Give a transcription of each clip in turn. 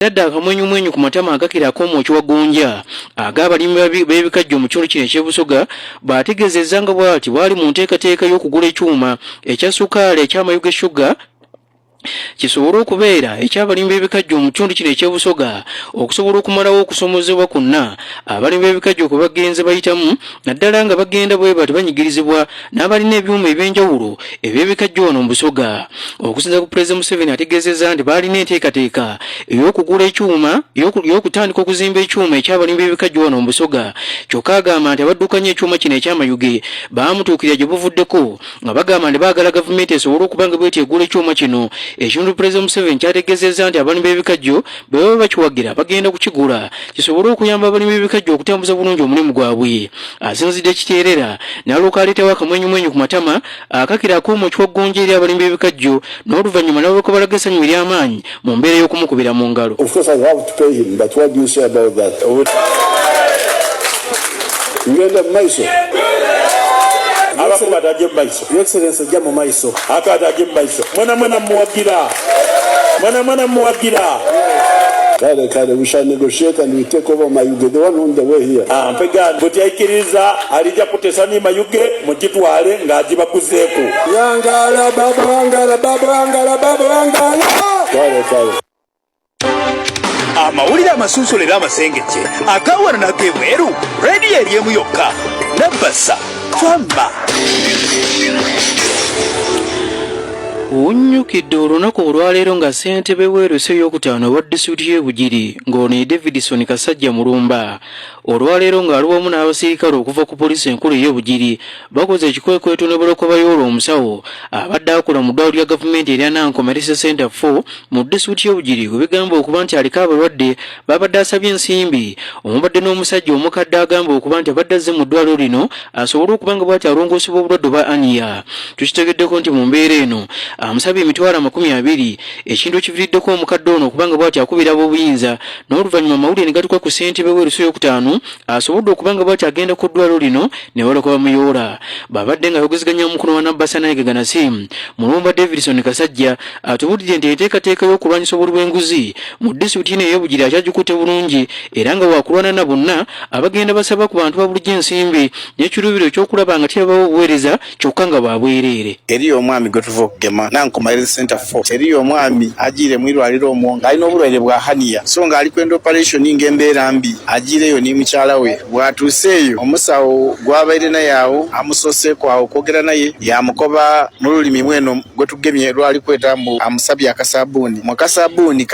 Yadda akamwenyumwenyu ku matama agakira ak'omwoki wa gonja ag'abalimi b'ebikajjo mu kitundu kino eky'e bategeezezza nga bw'ati bwali mu nteekateeka y'okugula ekyuma ekya sukaali eky'amayuge shuga kisobola okubeera eky'abalimi b'ebikajjo mu kitundu kino eky'e okusobola okumalawo okusomozebwa kwonna abalimi b'ebikajjo kwe bagenze bayitamu naddala nga bagenda bwe bati banyigirizibwa n'abalina ebyuma eby'enjawulo eby'ebikajjo wano mu Busoga. Okusinza ku Pulezidenti Museveni ategeezezza nti baalina enteekateeka ey'okugula ekyuma y'okutandika okuzimba ekyuma eky'abalimi b'ebikajjo wano mu Busoga, kyokka agamba nti abaddukanya ekyuma kino ekyamayuge baamutuukirira gye buvuddeko nga bagamba nti baagala gavumenti esobole okuba nga bw'eti egula ekyuma kino. Ekintu Pulezidenti Museveni kyategeezezza nti abalimi b'ebikajjo bwe baba bakiwagira bagenda kukigula kisobole okuyamba abalimi b'ebikajjo okutambuza bulungi omulimu gwabwe. Asinzidde ekiteerera n'alyoka aleetawo akamwenyumwenyu ku matama akakira ak'omwoki wa gonja eri abalimi b'ebikajjo n'oluvannyuma n'abalyoka balaga essanyu ery'amaanyi mu mbeera y'okumukubira mu ngalo. Of course I have to pay him, but what do you say about that? Ngenda mu maiso. Abakuba tajje maiso. Your Excellency ajja mu maiso. Akatajje maiso. Mwana muwagira. Mwana muwagira. Kale, we shall negotiate and we take over Mayuge, the one on the way here. Mpega butyaikiriza alija kutesani Mayuge mugitwale ng'agibakuzeeko. Yangala baba wangala. Kale. Amawulire amasunsulera amasengejje agawana n'ag'ebweru rediyo ery'emu yokka Nabbasa Famba. Unnyukidde olunaku olwaleero nga ssentebe w'erusi ey'okutaano wa disitulikiti y'e Bugiri ng'ono ye Davidson Kasajja Mulumba olwaleero ng'ali wamu n'abasirikale okuva ku poliisi enkulu ey'e Bugiri bakoze ekikwekweto ne balokobayoola omusawo abadde akola mu ddwaliro lya gavumenti erya Nankoma Health Center 4 mu disitulikiti y'e Bugiri we bigamba okuba nti aliko abalwadde babadde asabye ensimbi. Omubadde n'omusajja omukadde agamba okuba nti abadde azze mu ddwaliro lino asobole okuba nga bw'ati alongoosebwa obulwadde bwa aniya. Tukitegeddeko nti mu mbeera eno amusabye emitwalo 20 ekintu ekiviriddeko omukadde ono okubanga bw'ati akubira ab'obuyinza n'oluvannyuma amawulire ne gatuuka ku ssentebe w'erusi ey'okutaano asobodde okubanga bw'ati agenda ku ddwaliro lino ne baloka bamuyoola. Babadde nga yogezeganya omukono wa Nabbasa Nayegeganasi Mulumba Davidson Kasajja atubulidde nti enteekateeka y'okulwanyisa obuli bw'enguzi mu disitulikiti eno ey'e Bugiri akyagikutte bulungi era nga waakulwana na bonna abagenda basaba ku bantu babulijjo ensimbi n'ekiruubiro ekyokulaba nga tirabawo obuweereza kyokka nga bwabwereere. Eriyo omwami gwe tuva okugema Nankoma Health Center 4 eriyo omwami agiire mu irwaliro omwo ng'alina obulwaire bwa haniya so ng'ali kwenda operation ng'embeera mbi agiireyo ni mukyala we bw'atuuseeyo omusawo gwabaire naye awo amusoseeko awo okwogera naye yamukoba mu lulimi mweno gwe tugemye lwali kweta mbu amusabye akasaabuuni mu kasaabuuni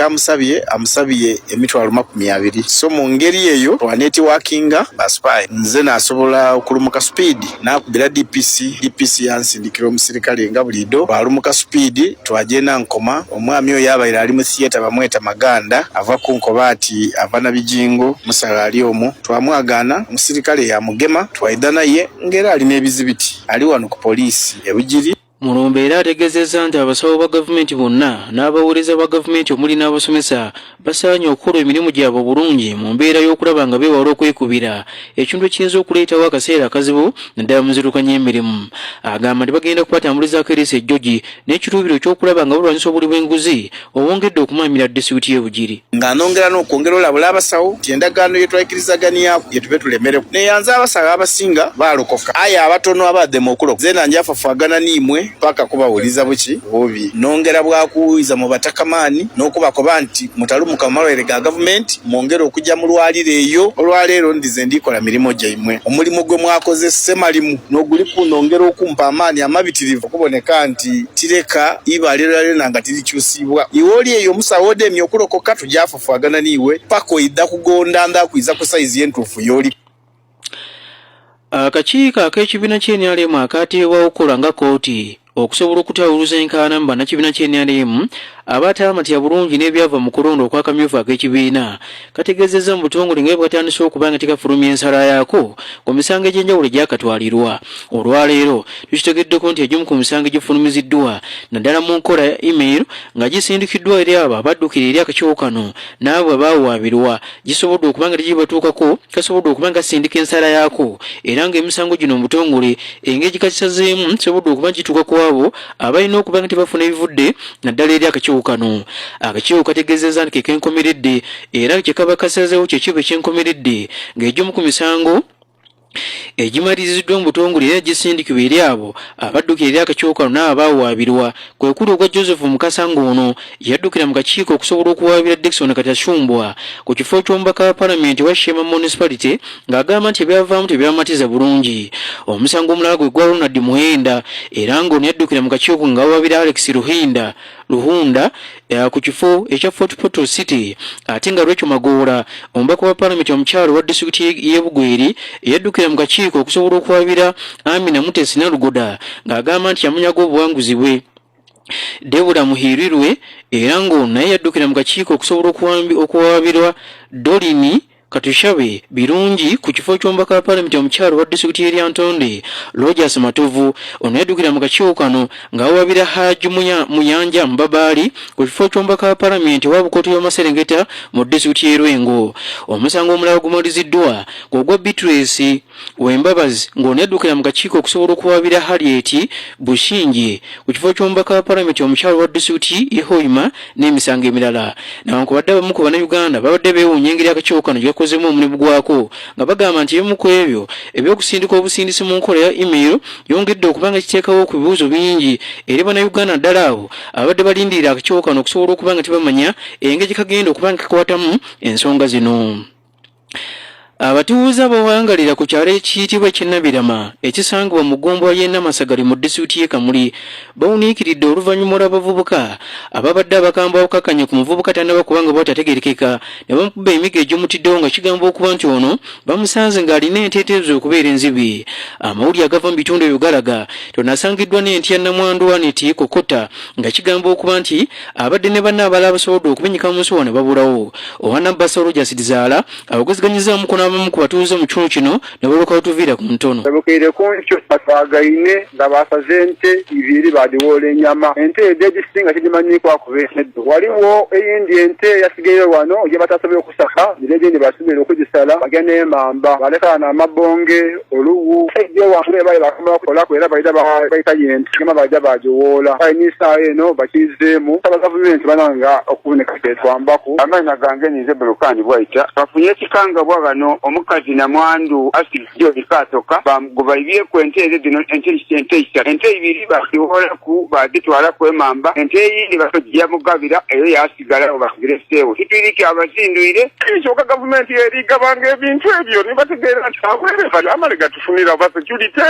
amusabye emitwalo 20 so mu ngeri eyo twanetiwakinga baspai nze n'asobola okulumuka speed n'akubira DPC yansindikira omusirikale nga bulido balumuka speed twaje Nankoma omwami oyo yabaire ali mu theater bamweta Maganda ava ku Nkobaati ava na bijingo musala ali omwo twamwagana omusirikale yamugema twaida naye ngera ali n'ebizibiti ali wano ku poliisi e Bugiri. Mulumba era ategeezezza nti abasawo ba gavumenti bonna n'abaweereza ba gavumenti omuli n'abasomesa basaanye okukola emirimu gyabwe obulungi mu mbeera y'okulaba nga beewala okwekubira ekintu ekiyinza okuleetawo akaseera akazibu naddala mu nzirukanya emirimu. Agamba nti bagenda kubatambulizaako eriisa ejjogi n'ekiruubiro ky'okulaba nga balwanyisa obuli bw'enguzi obwongedde okumaamira disitulikiti y'e Bugiri. Ng'anongera n'okwongera olabula abasawo nti endagaano ye twayikirizaganyaako ye tube tulemereku neyanza abasawo abasinga baalokoka aye abatono abaddemu okuloka ze nanja afafaagana n'imwe paka kubawuliza buki obi nongera bwakuwiza mu batakamaani n'okubakoba nti mutalumuka mu malwaliro ga gavumenti mwongera okujja mu lwaliro eyo olwaleero ndize ndikola mirimo gyammwe omulimu gwe mwakoze semalimu n'oguli kunongera okumpa amaani amabitirivu okuboneka nti tireka ibaliro nanga tirikyusibwa iwe oli eyo omusawo odemye okulokoka tujafufuagana niwe pako idda kugonda ndakwiza ku saizi y'entuufu y'oli. Akakiiko ak'ekibiina ky'NRM akaateebwawo okukola nga kooti okusobola okutawuluza enkaana mu bannakibiina ky'NRM abataamatya bulungi n'ebyava mu kulonda okwakamyufu ak'ekibiina kategeezezza mu butongole nga bwatandise okuba nga tekafulumya ensala yaako ku misango egy'enjawulo egyakatwalirwa. Olwaleero tukitegeddeko nti egimu ku misango egifulumiziddwa naddala mu nkola ya email nga gisindikiddwa eri abo abaddukira eri akakiiko kano n'abo abaawaabirwa gisobodde okuba nga tegibatuukako kasobodde okuba nga sindika ensala yaako era ng'emisango gino mu butongole engeri gikakisazeemu kisobodde okuba gituuka ku abo abalina okuba nga tebafuna ebivudde naddala eri akakiiko ky'akakiiko akakiiko kategeezezza nti kenkomeredde era kyekaba kasazeewo kyekibe kyenkomeredde ng'egimu ku misango egimaliziddwa mu butongole era gisindikibwa eri abo abaddukira eri akakiiko kano n'abawaabirwa kwe kuli ogwa Joseph Mukasa ng'ono yaddukira mu kakiiko okusobola okuwaabira Dickson Katashumbwa ku kifo ky'omubaka wa paalamenti wa Shema Municipality ng'agamba nti ebyavaamu tebyamatiza bulungi. Omusango omulala gwe gwa Ronald Muhenda era ng'ono yaddukira mu kakiiko ng'awaabira Alex Luhunda ku kifo ekya Fort Portal City ate nga Rachel Magoola omubaka wa paalamenti omukyalo wa disitulikiti y'e Bugweri yaddukira mu kakiiko okusobola okuwaabira Amina Mutesi Nalugoda ng'agamba nti yamunyaga obuwanguzi bwe. Debora Muhirirwe era ng'ono naye yaddukira mu kakiiko okusobola okuwaabirwa Dolini Katushabe birungi ku kifo ky'omubaka wa paalamenti omukyalo wa disitulikiti y'e Lyantonde Rogers Matovu. Ono yaddukira mu kakiiko kano ng'awaabira Haji Muyanja Mbabaali ku kifo ky'omubaka wa paalamenti wa Bukoto y'Amaserengeta mu disitulikiti y'e Lwengo. Omusango omulala gumaliziddwa gw'ogwa Beatrice Wembabazi ng'ono yaddukira mu kakiiko okusobola okuwaabira Harriet Bushinje ku kifo ky'omubaka wa paalamenti omukyalo wa disitulikiti y'e Hoima n'emisango emirala. Newankubadde abamu ku bannayuganda babadde beewuunya engeri akakiiko kano kozemu omulimu gwako nga bagamba nti ebimu ku ebyo ebyokusindika obusindisi mu nkola ya email yongedde okuba nga kiteekawo ku bibuuzo bingi eri bannayuganda ddala abo abadde balindirira akakiiko kano okusobola okuba nga tebamanya engeri gye kagenda okuba nga kakwatamu ensonga zino. Abatuuze abawangalira ku kyalo ekiyitibwa Kinnabirama ekisangibwa mu ggombo ly'e Namasagali mu disitulikiti y'e Kamuli bawuniikiridde oluvannyuma lw'abavubuka ababadde abakamba okukakanya ku muvubuka tannaba kubanga bw'atategeerekeka ne bamukuba emiggo egimutiddewo nga kigamba okuba nti ono bamusanze ng'alina enteeteezo okubeera enzibi. Amawulire agava mu bitundu ebyo galaga tonasangiddwa n'enti ya nnamwandu Aneti Kokota nga kigamba okuba nti abadde ne banne abalala basobodde okumenyeka mu nsi wano babulawo. Owa Nabbasa Rogers Dizaala abageziganyizzaamu abamu ku batuuze mu kitundu kino ne balyoka batuviira ku ntono. Babukeire ku nkyo batwagaine nga basaze ente ibiri badiwoola ennyama. Ente edde egisinga tegimanyiiko akubeesedde. Waliwo eyindi ente yasigaire wano gye batasobole okusaka era egindi basobola okugisala bagenda emamba balekana n'amabonge oluwu ejje wangulu ebaali bakamala kukolako era bayita bayita yente gema bajja bagiwoola bayinisa eno bakizeemu saba gavumenti bananga okuboneka kyetwambaku amaina gange nize bulukani bwaita bafunye ekikangabwa bano omukazi namwandu asigjo bikatoka bamugobaibyeku ente ezo dino ente ibiri bakiwoolaku baditwalaku emamba ente eyindi basojja mugabira eyo yasigala bakireseewo kitwiriki abazinduire ekyoka gavumenti erigabanga ebintu ebyo nibategeera nti abwere bali amalega tufunira ba security